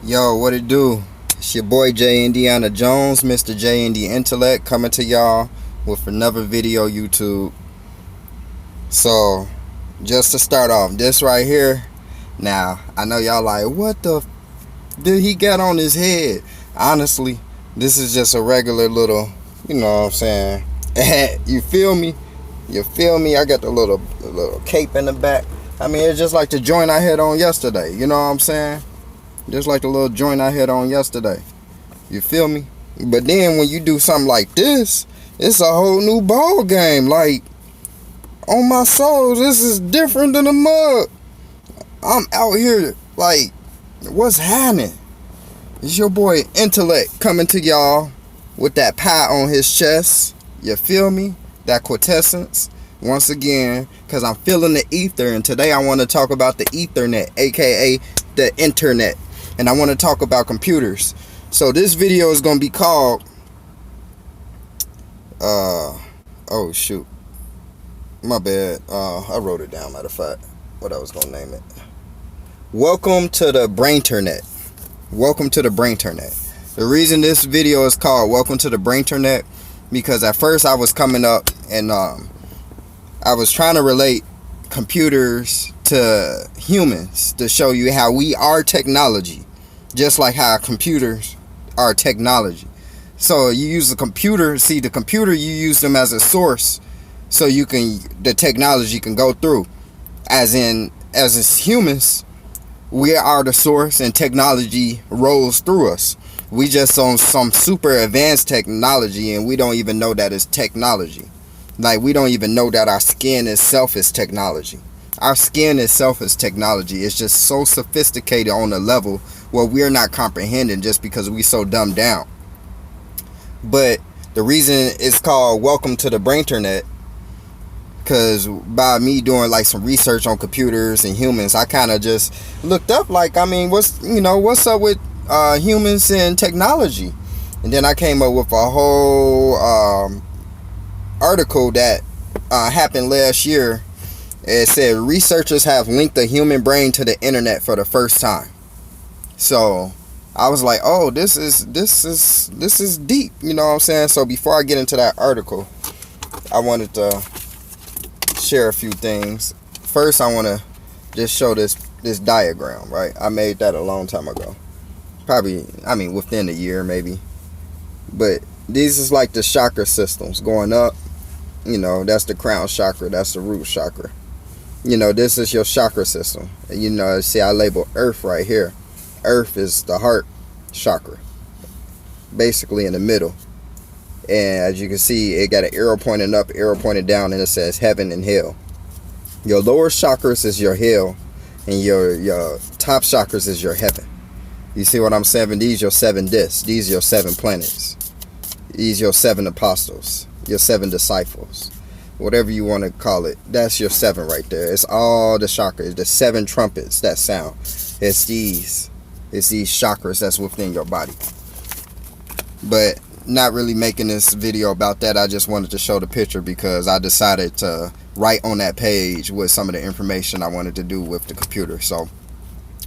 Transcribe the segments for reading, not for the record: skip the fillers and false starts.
Yo, what it do? It's your boy J-Indy Jones, Mr. J-Indy Intellect, coming to y'all with another video YouTube. So, just to start off, this right here. Now, I know y'all like, what the did he get on his head? Honestly, this is just a regular little, you know what I'm saying? You feel me? You feel me? I got the little cape in the back. I mean, it's just like the joint I had on yesterday. You know what I'm saying? Just like the little joint I had on yesterday. You feel me? But then when you do something like this, it's a whole new ball game. Like, on my soul, this is different than a mug. I'm out here, like, what's happening? It's your boy Intellect coming to y'all with that pie on his chest. You feel me? That quintessence. Once again, because I'm feeling the ether. And today I want to talk about the Ethernet, aka the internet. And I want to talk about computers. So this video is going to be called oh shoot, my bad. I wrote it down, matter of fact, what I was going to name it. Welcome to the Brainternet. Welcome to the Brainternet. The reason this video is called Welcome to the Brainternet, because at first I was coming up and I was trying to relate computers to humans to show you how we are technology, just like how computers are technology. So you use the computer, the computer, you use them as a source so the technology can go through. As humans, we are the source and technology rolls through us. We just on some super advanced technology and we don't even know that it's technology. Like, we don't even know that our skin itself is technology. Our skin itself is technology. It's just so sophisticated on a level where we're not comprehending just because we so dumbed down. But the reason it's called Welcome to the Brainternet, because by me doing like some research on computers and humans, I kind of just looked up, like, I mean, what's up with humans and technology? And then I came up with a whole article that happened last year. It said researchers have linked the human brain to the internet for the first time. So I was like, oh, this is deep, you know what I'm saying? So before I get into that article, I wanted to share a few things. First, I want to just show this diagram, right? I made that a long time ago. Probably, I mean, within a year maybe. But these is like the chakra systems going up. You know, that's the crown chakra, that's the root chakra. You know, this is your chakra system. You know, see, I label Earth right here. Earth is the heart chakra, basically in the middle. And as you can see, it got an arrow pointing up, arrow pointing down, and it says heaven and hell. Your lower chakras is your hell, and your top chakras is your heaven. You see what I'm saying? These are your 7 discs. These are your 7 planets. These are your 7 apostles, your 7 disciples, whatever you want to call it. That's your 7 right there. It's all the chakras, the 7 trumpets that sound. It's these chakras that's within your body. But not really making this video about that. I just wanted to show the picture because I decided to write on that page with some of the information I wanted to do with the computer. So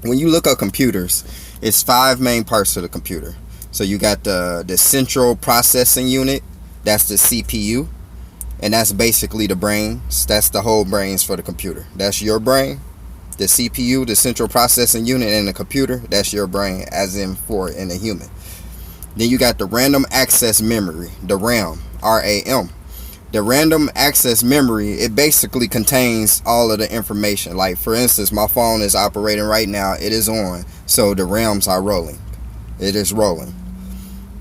when you look at computers, it's 5 main parts to the computer. So you got the central processing unit, that's the CPU, and that's basically the brains. That's the whole brains for the computer. That's your brain. The CPU, the central processing unit, and the computer, that's your brain, as in in a human. Then you got the random access memory, the RAM, RAM. The random access memory, it basically contains all of the information. Like, for instance, my phone is operating right now. It is on. So the RAMs are rolling. It is rolling.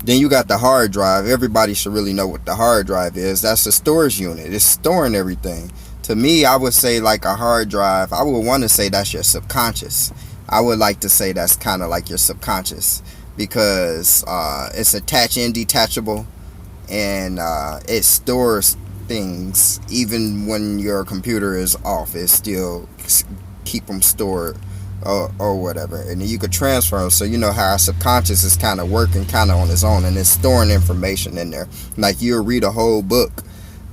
Then you got the hard drive. Everybody should really know what the hard drive is. That's the storage unit. It's storing everything. To me, I would say like a hard drive, I would want to say that's your subconscious. I would like to say that's kind of like your subconscious, because it's attached and detachable, and it stores things even when your computer is off. It still keep them stored or whatever, and then you could transfer them. So you know how our subconscious is kind of working kind of on its own, and it's storing information in there. Like, you'll read a whole book,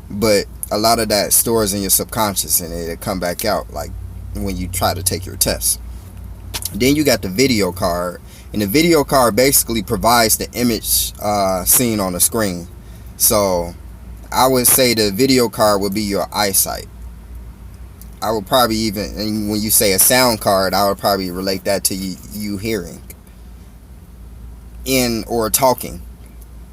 but a lot of that stores in your subconscious, and it'll come back out like when you try to take your test. Then you got the video card, And the video card basically provides the image seen on the screen. So I would say the video card would be your eyesight. I would probably even, and when you say a sound card, I would probably relate that to you hearing in or talking.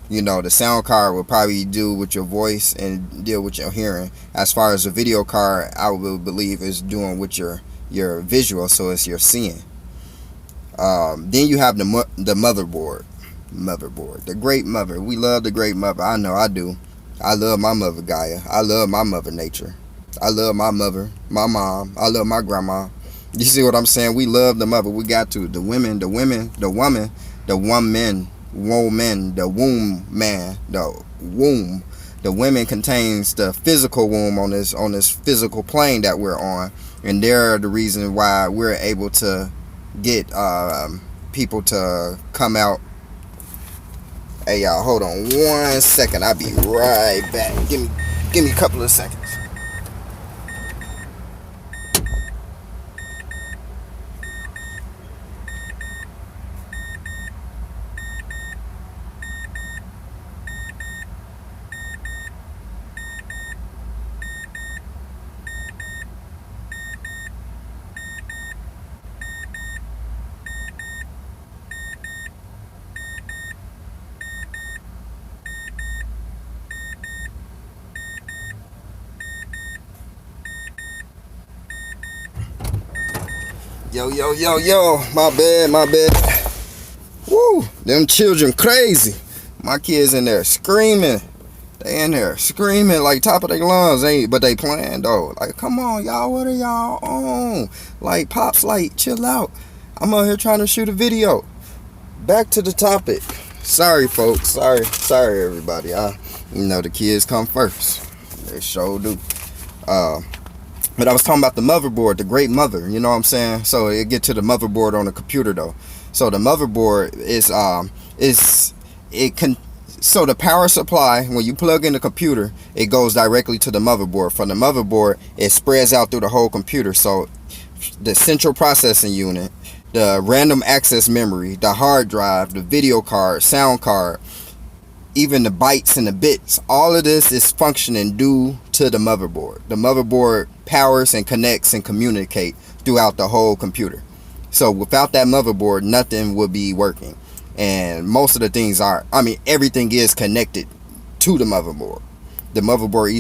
You know, the sound card will probably do with your voice and deal with your hearing. As far as the video card, I would believe is doing with your visual, so it's your seeing. Then you have the motherboard. The great mother. We love the great mother. I know I do. I love my mother Gaia. I love my mother nature. I love my mother, my mom. I love my grandma. You see what I'm saying? We love the mother. We got to. The women, the woman, the woman, the woman, the womb man, the womb. The women contains the physical womb on this physical plane that we're on, and they're the reason why we're able to get people to come out. Hey y'all, hold on 1 second. I'll be right back. Give me a couple of seconds. Yo, my bad. Woo, them children crazy. My kids in there screaming. They in there screaming like top of their lungs, but they playing though. Like, come on, y'all, what are y'all on? Like, Pops, like, chill out. I'm out here trying to shoot a video. Back to the topic. Sorry, folks. Sorry, everybody. The kids come first. They sure do. But I was talking about the motherboard, the great mother, you know what I'm saying? So it get to the motherboard on the computer though. So the motherboard so the power supply, when you plug in the computer, it goes directly to the motherboard. From the motherboard, it spreads out through the whole computer. So the central processing unit, the random access memory, the hard drive, the video card, sound card, even the bytes and the bits, all of this is functioning due to the motherboard. The motherboard powers and connects and communicates throughout the whole computer. So without that motherboard, nothing would be working. And most of the things everything is connected to the motherboard. The motherboard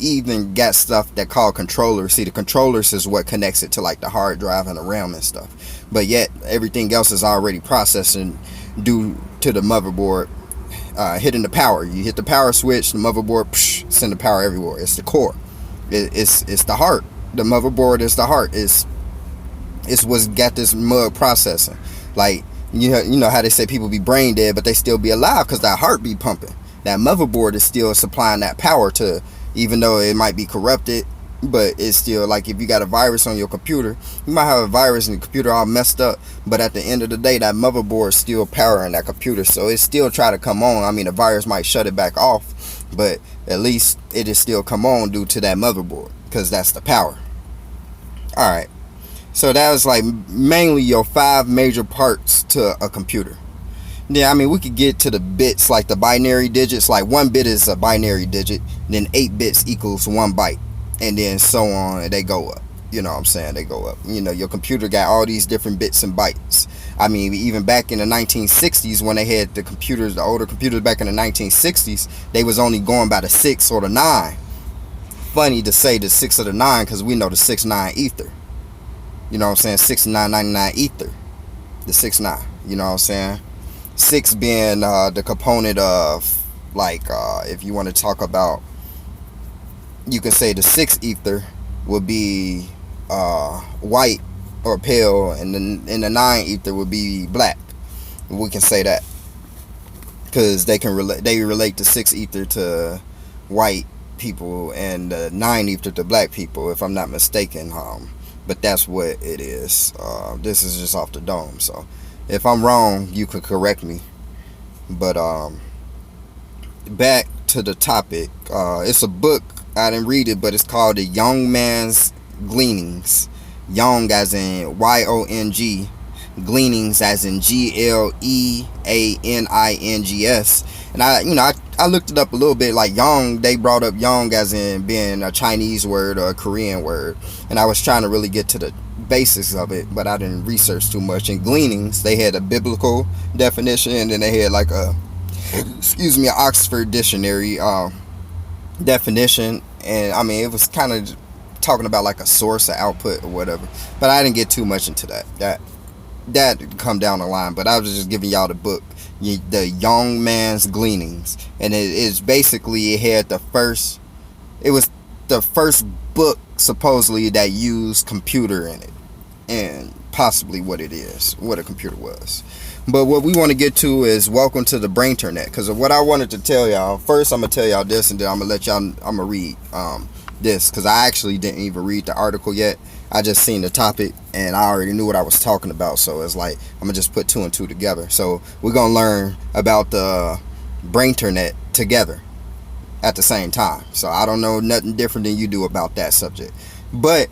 even got stuff that called controllers. See, the controllers is what connects it to like the hard drive and the RAM and stuff. But yet everything else is already processing due to the motherboard. Hitting the power. You hit the power switch, the motherboard send the power everywhere. It's the core. It's the heart. The motherboard is the heart. It's what's got this mug processing. Like, you know how they say people be brain dead, but they still be alive because that heart be pumping. That motherboard is still supplying that power to, even though it might be corrupted, but it's still like if you got a virus on your computer, you might have a virus and the computer all messed up, but at the end of the day, that motherboard is still powering that computer, so it still try to come on. The virus might shut it back off, but at least it is still come on due to that motherboard, because that's the power. Alright, so that was like mainly your 5 major parts to a computer. Yeah, we could get to the bits, like the binary digits. Like 1 bit is a binary digit, then 8 bits equals 1 byte, and then so on, and they go up. You know what I'm saying? They go up. Your computer got all these different bits and bytes. Even back in the 1960s, when they had the computers, the older computers back in the 1960s, they was only going by the 6 or the 9. Funny to say the 6 or the 9, because we know the 6-9 ether. You know what I'm saying? 6-9-99 ether. The 6-9. You know what I'm saying? 6 being the component of, like, if you want to talk about, you can say the 6 ether would be white or pale, and the 9 ether would be black. We can say that because they relate the 6 ether to white people and the 9 ether to black people, if I'm not mistaken. But that's what it is. This is just off the dome, so if I'm wrong, you could correct me. But back to the topic. It's a book. I didn't read it, but it's called The Young Man's Gleanings. Young as in Y-O-N-G. Gleanings, as in Gleanings. And I looked it up a little bit. Like yang, they brought up yang as in being a Chinese word or a Korean word, and I was trying to really get to the basics of it, but I didn't research too much. In Gleanings, they had a biblical definition, and then they had like a an Oxford dictionary definition. And I mean, it was kind of talking about like a source, or output, or whatever. But I didn't get too much into that come down the line. But I was just giving y'all the book, the Young Man's Gleanings, and it is basically, it was the first book supposedly that used computer in it, and possibly what a computer was. But what we want to get to is welcome to the Brainternet, because of what I wanted to tell y'all. First, I'm gonna tell y'all this, and then I'm gonna read this, because I actually didn't even read the article yet. I just seen the topic and I already knew what I was talking about, so it's like I'm gonna just put two and two together. So we're gonna learn about the Brainternet together at the same time. So I don't know nothing different than you do about that subject. But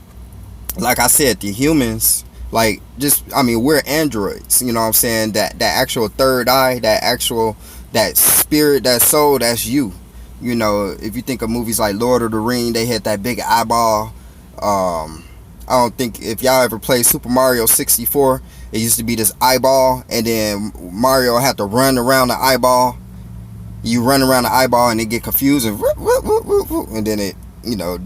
like I said, the humans, like, we're androids, you know what I'm saying? That actual third eye, that spirit, that soul, that's you. You know, if you think of movies like Lord of the Rings, they had that big eyeball. I don't think if y'all ever played Super Mario 64, it used to be this eyeball, and then Mario had to run around the eyeball. You run around the eyeball and it get confused, and then it,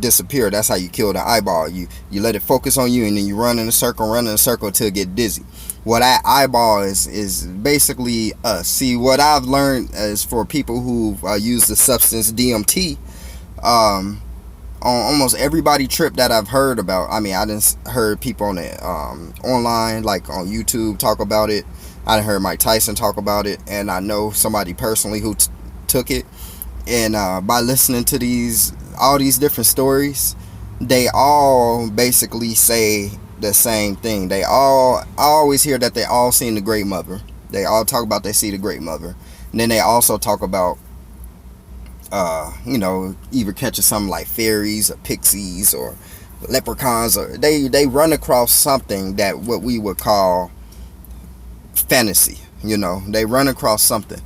disappear. That's how you kill the eyeball. You let it focus on you, and then you run in a circle until it get dizzy. Well, that eyeball is basically us. See, what I've learned is, for people who use the substance DMT, on almost everybody trip that I've heard about. I mean, I didn't heard people on it online, like on YouTube, talk about it. I done heard Mike Tyson talk about it, and I know somebody personally who took it. And by listening to all these different stories, they all basically say the same thing. I always hear that they all seen the Great Mother. They all talk about they see the Great Mother, and then they also talk about either catching something like fairies or pixies or leprechauns, or they run across something that what we would call fantasy. They run across something.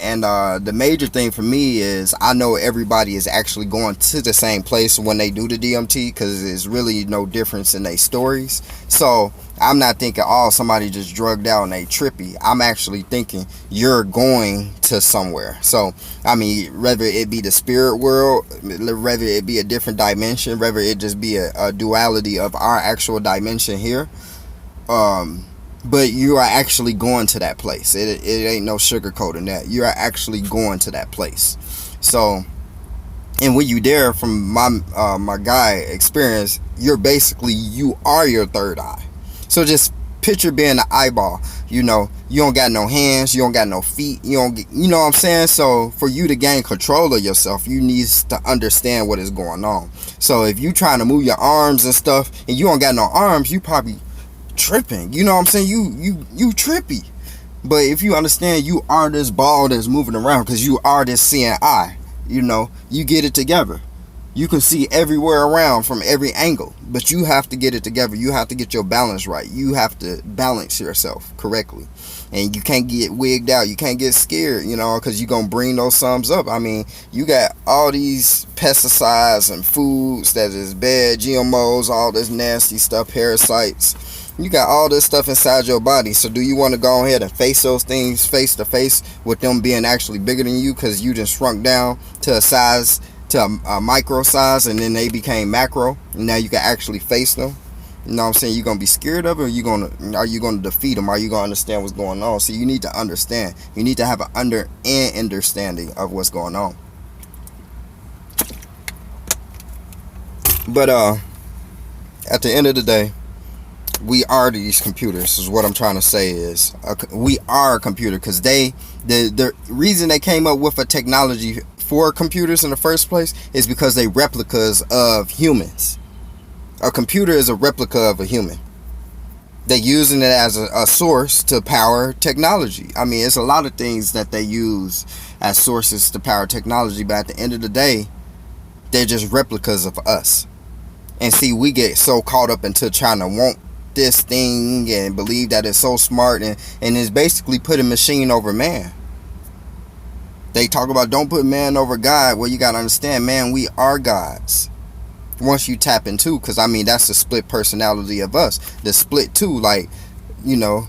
And the major thing for me is, I know everybody is actually going to the same place when they do the DMT, because there's really no difference in their stories. So I'm not thinking, somebody just drugged out and they trippy. I'm actually thinking you're going to somewhere. So, I mean, whether it be the spirit world, whether it be a different dimension, whether it just be a duality of our actual dimension here, but you are actually going to that place. It ain't no sugarcoating that. You are actually going to that place. So, and when you there, from my guy experience, you are your third eye. So just picture being an eyeball. You don't got no hands, you don't got no feet, you know what I'm saying? So for you to gain control of yourself, you need to understand what is going on. So if you trying to move your arms and stuff, and you don't got no arms, you probably tripping. You know what I'm saying? You trippy. But if you understand you are this ball that's moving around, because you are this seeing eye, you get it together. You can see everywhere around from every angle, but you have to get it together. You have to get your balance right. You have to balance yourself correctly, and you can't get wigged out. You can't get scared, because you're gonna bring those sums up. I mean, you got all these pesticides and foods that is bad, GMOs, all this nasty stuff, parasites. You got all this stuff inside your body. So do you want to go ahead and face those things face to face with them being actually bigger than you, because you just shrunk down to a micro size, and then they became macro, and now you can actually face them? You know what I'm saying? You're gonna be scared of it, or are you gonna defeat them? Are you gonna understand what's going on? So you need to understand. You need to have an understanding of what's going on. But at the end of the day, we are these computers. Is what I'm trying to say is, we are a computer, because the reason they came up with a technology for computers in the first place is because they replicas of humans. A computer is a replica of a human. They're using it as a source to power technology. I mean, it's a lot of things that they use as sources to power technology, but at the end of the day, they're just replicas of us. And see, we get so caught up into trying to want this thing and believe that it's so smart, and is basically putting machine over man. They talk about don't put man over God. Well, you got to understand, man, we are gods. Once you tap into, because I mean, that's the split personality of us. The split two, like, you know,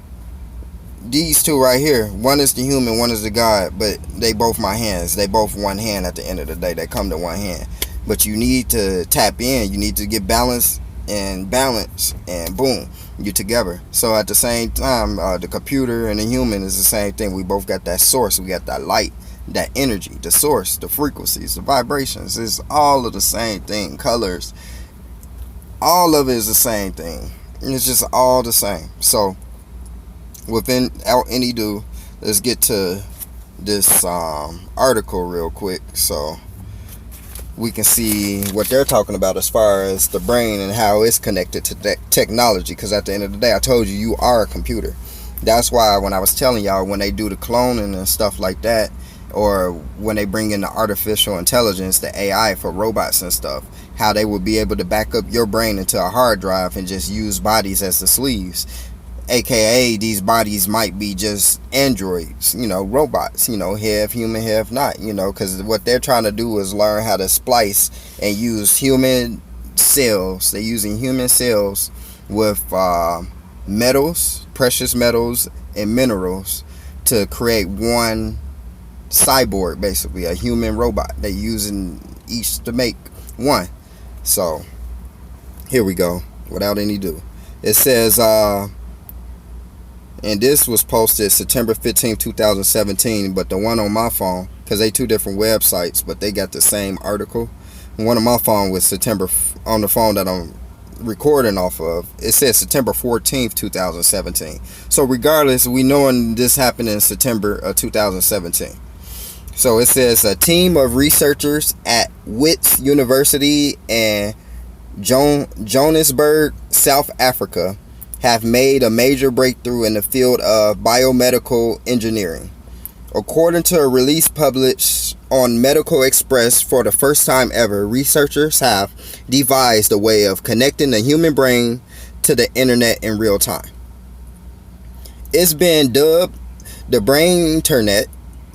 these two right here, one is the human, one is the God, but they both my hands. They both one hand at the end of the day. They come to one hand. But you need to tap in. You need to get balance, and boom, you together. So at the same time, the computer and the human is the same thing. We both got that source. We got that light, that energy, the source, the frequencies, the vibrations. It's all of the same thing. Colors, all of it is the same thing. It's just all the same. So without any ado, let's get to this article real quick, so we can see what they're talking about as far as the brain and how it's connected to technology. Because at the end of the day, I told you, you are a computer. That's why when I was telling y'all, when they do the cloning and stuff like that, or when they bring in the artificial intelligence, the AI for robots and stuff, how they would be able to back up your brain into a hard drive and just use bodies as the sleeves. AKA, these bodies might be just androids, robots, half human, half not, because what they're trying to do is learn how to splice and use human cells. They're using human cells with metals, precious metals, and minerals to create one cyborg, basically, a human robot. They're using each to make one. So, here we go, without any ado. It says, and this was posted September 15, 2017, but the one on my phone, because they two different websites, but they got the same article. One on my phone was September, on the phone that I'm recording off of, it says September 14th, 2017. So regardless, we knowing this happened in September of 2017. So it says a team of researchers at Wits University and Johannesburg, South Africa, have made a major breakthrough in the field of biomedical engineering. According to a release published on Medical Express, for the first time ever, researchers have devised a way of connecting the human brain to the internet in real time. It's been dubbed the Brainternet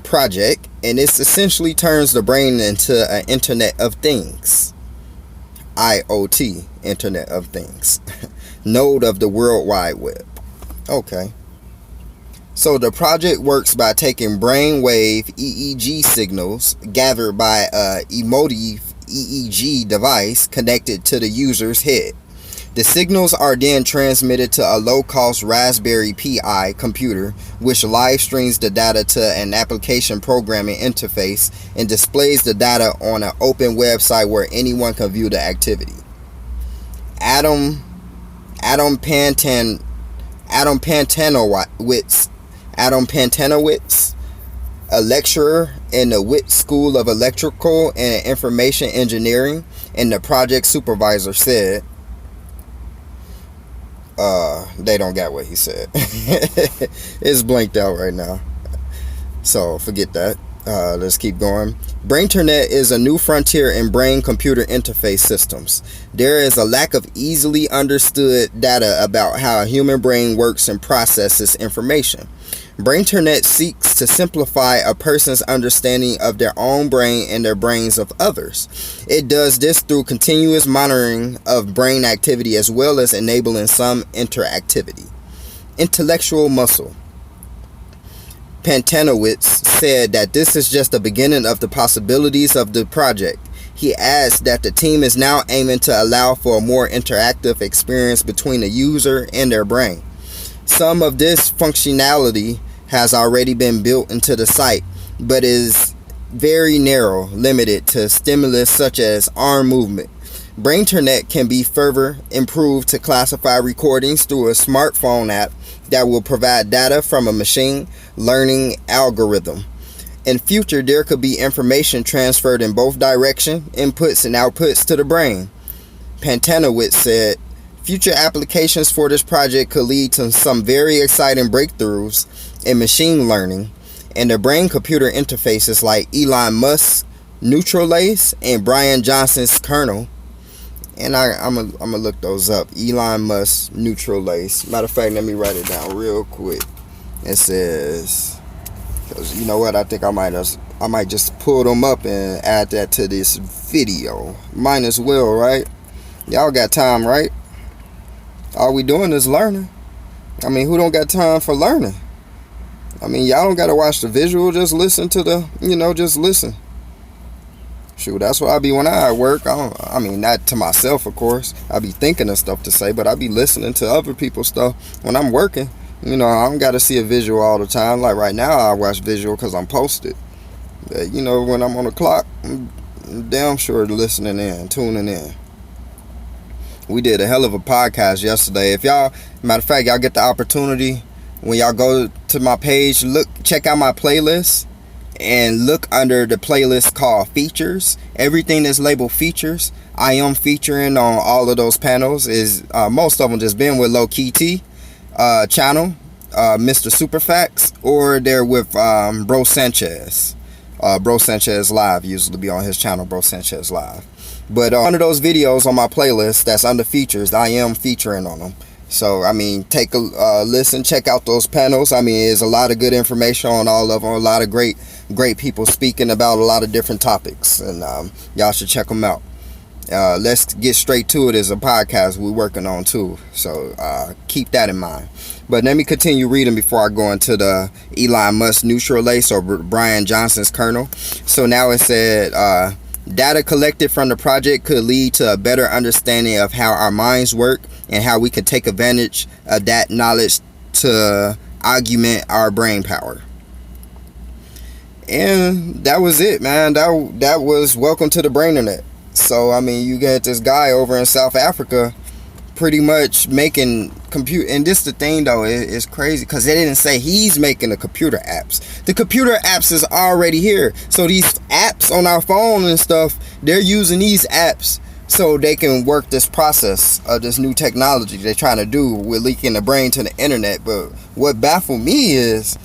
project, and it essentially turns the brain into an Internet of Things. IoT, Internet of Things. Node of the World Wide Web. Okay. So the project works by taking brainwave EEG signals gathered by a emotive EEG device connected to the user's head. The signals are then transmitted to a low-cost Raspberry Pi computer, which live streams the data to an application programming interface and displays the data on an open website where anyone can view the activity. Adam Pantanowicz, a lecturer in the Wits School of Electrical and Information Engineering and the project supervisor, said, they don't got what he said. It's blanked out right now, so forget that. Let's keep going. Brainternet is a new frontier in brain-computer interface systems. There is a lack of easily understood data about how a human brain works and processes information. Brainternet seeks to simplify a person's understanding of their own brain and their brains of others. It does this through continuous monitoring of brain activity as well as enabling some interactivity. Intellectual muscle. Pantanowicz said that this is just the beginning of the possibilities of the project. He adds that the team is now aiming to allow for a more interactive experience between the user and their brain. Some of this functionality has already been built into the site, but is very narrow, limited to stimulus such as arm movement. Brainternet can be further improved to classify recordings through a smartphone app that will provide data from a machine learning algorithm. In future, there could be information transferred in both direction, inputs and outputs to the brain. Pantanowicz said, future applications for this project could lead to some very exciting breakthroughs in machine learning and the brain-computer interfaces like Elon Musk's Neuralink and Brian Johnson's kernel. And I'm gonna look those up. Elon Musk neutral lace. Matter of fact, let me write it down real quick. It says, because you know what, I think I might just pull them up and add that to this video. Might as well, right? Y'all got time, right? All we doing is learning. I mean, who don't got time for learning? I mean, y'all don't gotta watch the visual. Just listen to just listen. Shoot, that's what I be when I at work. I mean, not to myself, of course. I be thinking of stuff to say, but I be listening to other people's stuff when I'm working. I don't got to see a visual all the time. Like right now, I watch visual because I'm posted. But, when I'm on the clock, I'm damn sure listening in, tuning in. We did a hell of a podcast yesterday. If y'all, matter of fact, y'all get the opportunity, when y'all go to my page, check out my playlist. And look under the playlist called features. Everything that's labeled features, I am featuring on all of those panels. Is most of them just been with Low Key T channel, Mr. Superfax, or they're with Bro Sanchez. Bro Sanchez Live usually be on his channel, Bro Sanchez Live. But one of those videos on my playlist that's under features, I am featuring on them. So, I mean, take a listen, check out those panels. I mean, there's a lot of good information on all of them. A lot of great people speaking about a lot of different topics. And y'all should check them out. Let's get straight to it as a podcast we're working on too. So, keep that in mind. But let me continue reading before I go into the Elon Musk neutral lace or Brian Johnson's kernel. So now it said, data collected from the project could lead to a better understanding of how our minds work and how we can take advantage of that knowledge to augment our brain power. And that was it, man. That was Welcome to the Brainternet. So, I mean, you get this guy over in South Africa pretty much making computer. And this the thing, though, it's crazy because they didn't say he's making the computer apps. The computer apps is already here. So these apps on our phone and stuff, they're using these apps so they can work this process of this new technology they're trying to do with leaking the brain to the internet. But what baffled me is,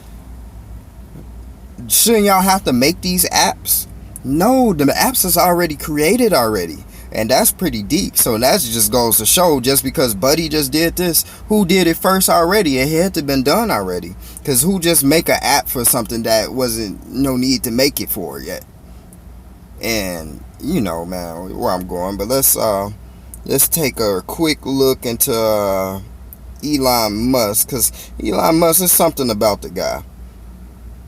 shouldn't y'all have to make these apps? No, the apps is already created already. And that's pretty deep. So that just goes to show, just because Buddy just did this, who did it first already? It had to have been done already. Because who just make an app for something that wasn't no need to make it for yet? And man, where I'm going. But let's take a quick look into Elon Musk, because Elon Musk is something about the guy.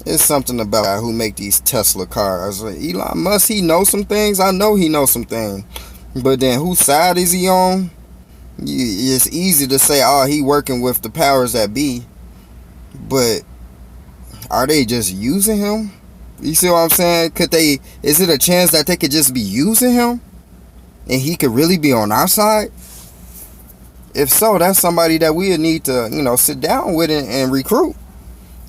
It's something about the guy who make these Tesla cars. Elon Musk, he knows some things. I know he knows some things. But then whose side is he on? It's easy to say, oh, he working with the powers that be. But are they just using him? You see what I'm saying? Is it a chance that they could just be using him? And he could really be on our side? If so, that's somebody that we need to, sit down with and recruit.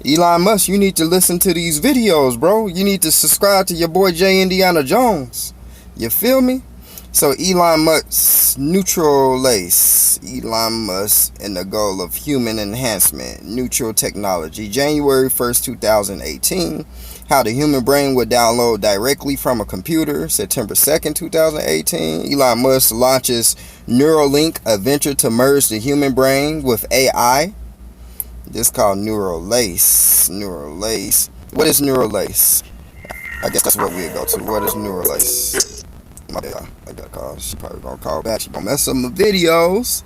Elon Musk, you need to listen to these videos, bro. You need to subscribe to your boy J-Indy Intellect. You feel me? So Elon Musk's neutral lace. Elon Musk and the goal of human enhancement. Neutral technology. January 1st, 2018. How the human brain would download directly from a computer. September 2nd, 2018. Elon Musk launches Neuralink, a venture to merge the human brain with AI. This is called neural lace. Neural lace. What is neural lace? I guess that's what we'll go to. What is neural lace? My bad. I got a call. She probably gonna call back. She gonna mess up my videos.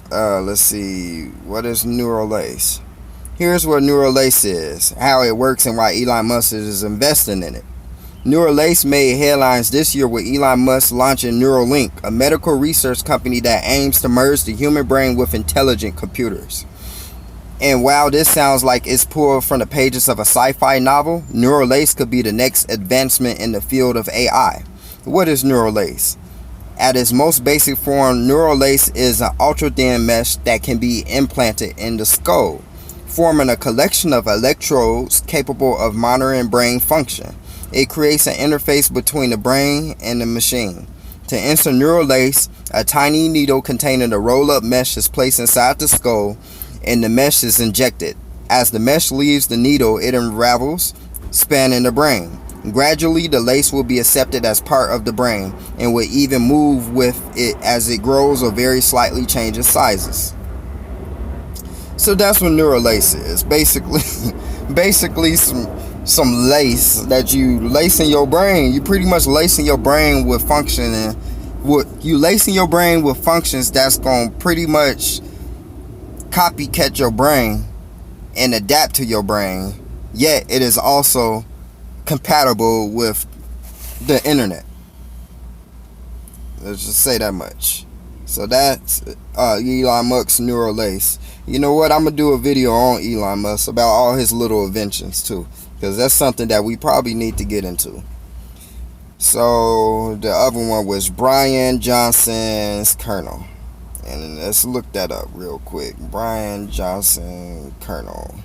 Let's see. What is neural lace? Here's what neural lace is, how it works, and why Elon Musk is investing in it. Neuralace made headlines this year with Elon Musk launching Neuralink, a medical research company that aims to merge the human brain with intelligent computers. And while this sounds like it's pulled from the pages of a sci-fi novel, Neuralace could be the next advancement in the field of AI. What is Neuralace? At its most basic form, Neuralace is an ultra-thin mesh that can be implanted in the skull, forming a collection of electrodes capable of monitoring brain function. It creates an interface between the brain and the machine. To insert Neuralace, a tiny needle containing a roll-up mesh is placed inside the skull, and the mesh is injected. As the mesh leaves the needle, it unravels, spanning the brain. Gradually, the lace will be accepted as part of the brain and will even move with it as it grows or very slightly changes sizes. So that's what neural lace is. Basically some lace that you lace in your brain. You pretty much lacing your brain with function, and what you lacing your brain with functions that's gonna pretty much copycat your brain and adapt to your brain. Yet it is also compatible with the internet. Let's just say that much. So that's Elon Musk's neural lace. You know what? I'm gonna do a video on Elon Musk about all his little inventions too, because that's something that we probably need to get into. So the other one was Brian Johnson's kernel, and let's look that up real quick. Brian Johnson kernel.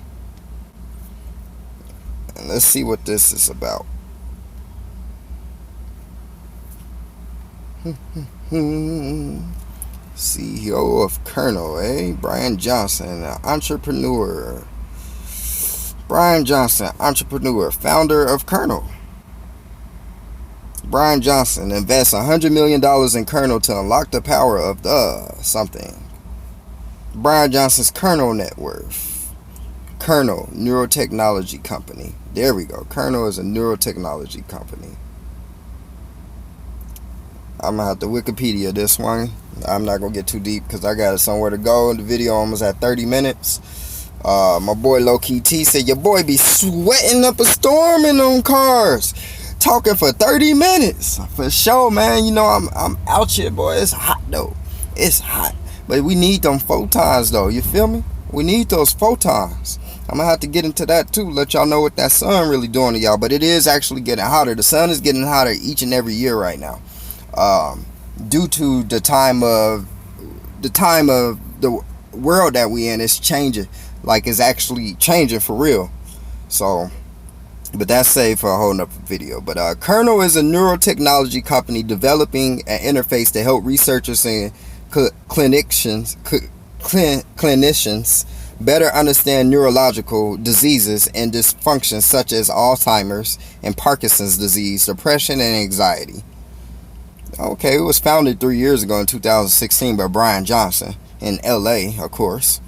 And let's see what this is about. CEO of Kernel, Brian Johnson, an entrepreneur. Brian Johnson, entrepreneur, founder of Kernel. Brian Johnson invests $100 million in Kernel to unlock the power of the something. Brian Johnson's Kernel net worth. Kernel, neurotechnology company. There we go. Kernel is a neurotechnology company. I'm gonna have to Wikipedia this one. I'm not gonna get too deep because I got somewhere to go. The video almost at 30 minutes. My boy Low Key T said your boy be sweating up a storm in them cars, talking for 30 minutes for sure, man. You know I'm out here, boy. It's hot though. It's hot, but we need them photons though. You feel me? We need those photons. I'm gonna have to get into that too. Let y'all know what that sun really doing to y'all. But it is actually getting hotter. The sun is getting hotter each and every year right now. Due to the time of the world that we in is changing, like it's actually changing for real. So, but that's saved for a whole nother video. But Kernel is a neurotechnology company developing an interface to help researchers and clinicians better understand neurological diseases and dysfunctions such as Alzheimer's and Parkinson's disease, depression, and anxiety. Okay, it was founded 3 years ago in 2016 by Brian Johnson in LA, of course.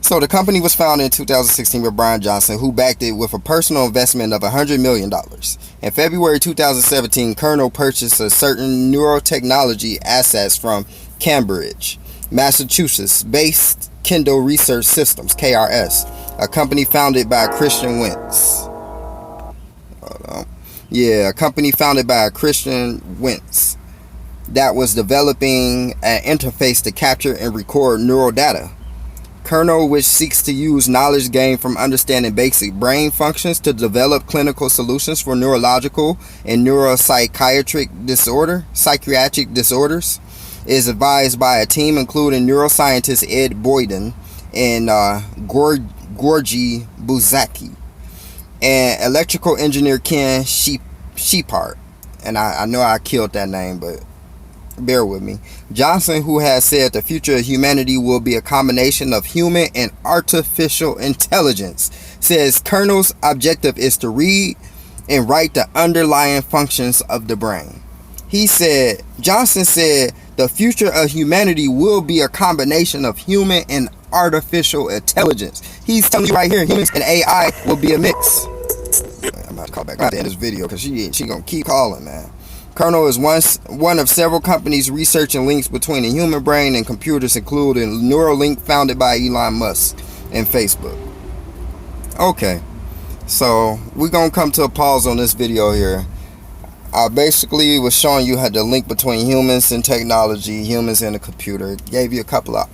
So the company was founded in 2016 by Brian Johnson, who backed it with a personal investment of $100 million. In February 2017, Kernel purchased a certain neurotechnology assets from Cambridge, Massachusetts-based Kendall Research Systems, KRS, a company founded by Christian Wentz. A company founded by Christian Wentz that was developing an interface to capture and record neural data. Kernel, which seeks to use knowledge gained from understanding basic brain functions to develop clinical solutions for neurological and neuropsychiatric psychiatric disorders, is advised by a team including neuroscientist Ed Boyden and Gorgi Buzaki and electrical engineer Ken Shepard. And I know I killed that name, but bear with me. Johnson, who has said the future of humanity will be a combination of human and artificial intelligence, says Kernel's objective is to read and write the underlying functions of the brain. Johnson said the future of humanity will be a combination of human and artificial intelligence. He's telling you right here, humans and AI will be a mix. I'm about to call back at the end of this video because she gonna keep calling, man. Kernel is one of several companies researching links between the human brain and computers, including Neuralink, founded by Elon Musk and Facebook. Okay, so we're gonna come to a pause on this video here. I basically was showing you how the link between humans and technology, humans and the computer. It gave you a couple of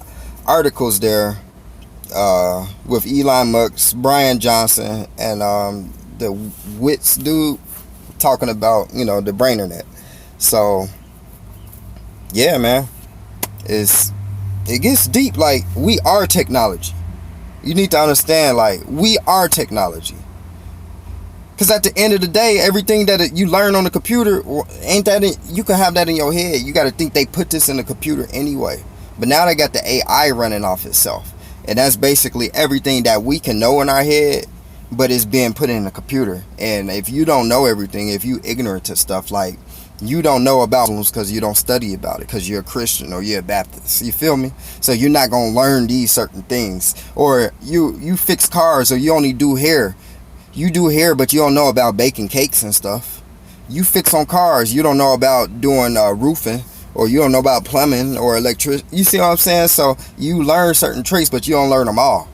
articles there with Elon Musk, Brian Johnson, and the Wits dude talking about, the Brainternet. So yeah, man, it gets deep. Like, we are technology. You need to understand, like, we are technology. Because at the end of the day, everything that you learn on the computer, you can have that in your head. You got to think they put this in the computer anyway. But now they got the AI running off itself. And that's basically everything that we can know in our head. but it's being put in a computer. And if you don't know everything, if you ignorant to stuff, like you don't know about Muslims because you don't study about it because you're a Christian or you're a Baptist, you feel me? So you're not gonna learn these certain things. Or you fix cars, or you only do hair. You do hair, but you don't know about baking cakes and stuff. You fix on cars, you don't know about doing roofing, or you don't know about plumbing or electric. You see what I'm saying? So you learn certain traits, but you don't learn them all.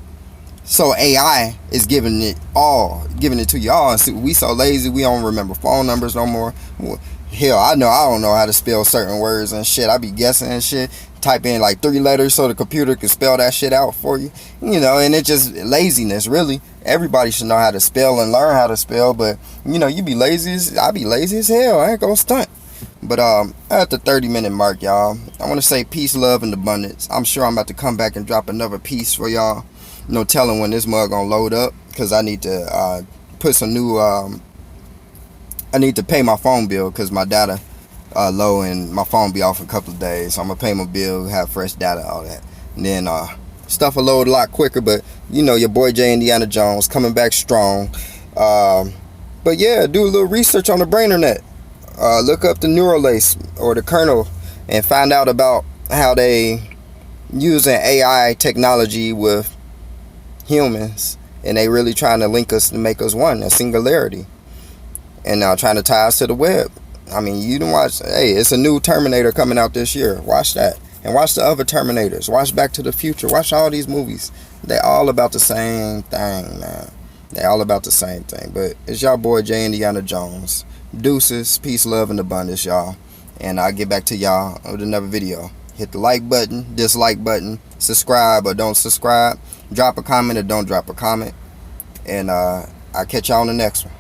So AI is giving it to y'all. And see, we so lazy, we don't remember phone numbers no more. Hell, I don't know how to spell certain words and shit. I be guessing and shit. Type in like 3 letters so the computer can spell that shit out for you. You know, and it's just laziness, really. Everybody should know how to spell and learn how to spell, but you be lazy. I be lazy as hell. I ain't gonna stunt. But at the 30-minute mark, y'all, I want to say peace, love, and abundance. I'm sure I'm about to come back and drop another piece for y'all. Telling when this mug gonna load up, because I need to put some new. I need to pay my phone bill because my data low and my phone be off in a couple of days. So I'm gonna pay my bill, have fresh data, all that, and then stuff will load a lot quicker. But your boy J. Indiana Jones coming back strong. But yeah, do a little research on the Brainternet. Look up the Neuralace or the kernel and find out about how they using AI technology with humans, and they really trying to link us to make us one, a singularity, and now trying to tie us to the web. I mean, you can watch. Hey, it's a new Terminator coming out this year. Watch that, and watch the other Terminators. Watch Back to the Future. Watch all these movies. They all about the same thing, man. They all about the same thing. But it's y'all boy J. Indiana Jones. Deuces, peace, love, and abundance, y'all. And I'll get back to y'all with another video. Hit the like button, dislike button, subscribe or don't subscribe, drop a comment or don't drop a comment, and I'll catch y'all on the next one.